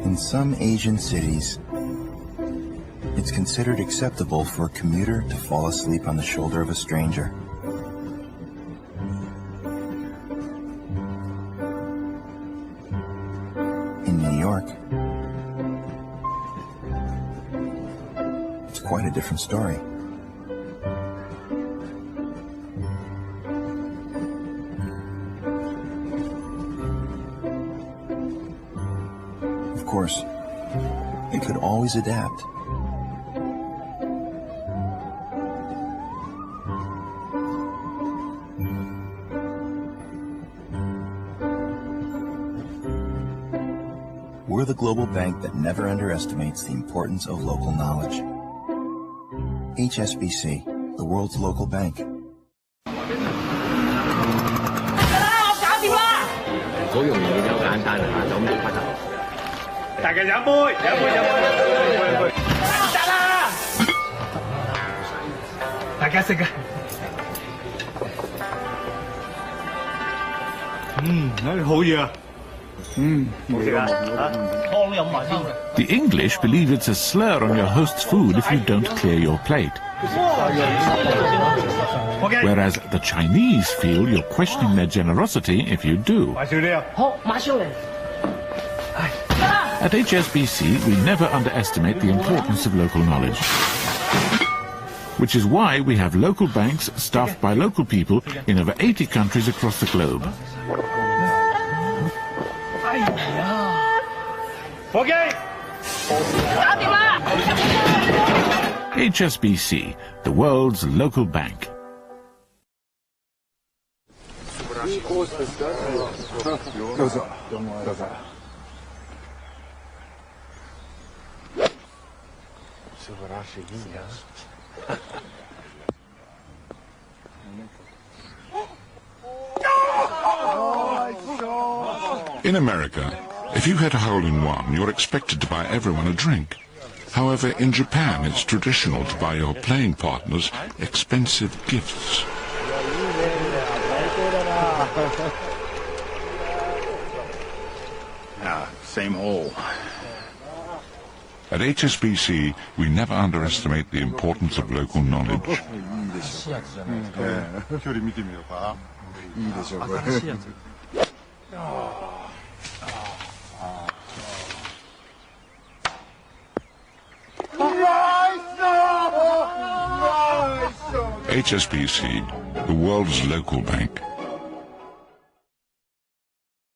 In some Asian cities, it's considered acceptable for a commuter to fall asleep on the shoulder of a stranger. In New York, it's quite a different story. Of course, it could always adapt. We're the global bank that never underestimates the importance of local knowledge. HSBC, the world's local bank. The English believe it's a slur on your host's food if you don't clear your plate. Whereas the Chinese feel you're questioning their generosity if you do. At HSBC, we never underestimate the importance of local knowledge. Which is why we have local banks staffed by local people in over 80 countries across the globe. HSBC, the world's local bank. In America, if you hit a hole-in-one, you're expected to buy everyone a drink. However, in Japan, it's traditional to buy your playing partners expensive gifts. Same hole. At HSBC, we never underestimate the importance of local knowledge. HSBC, the world's local bank.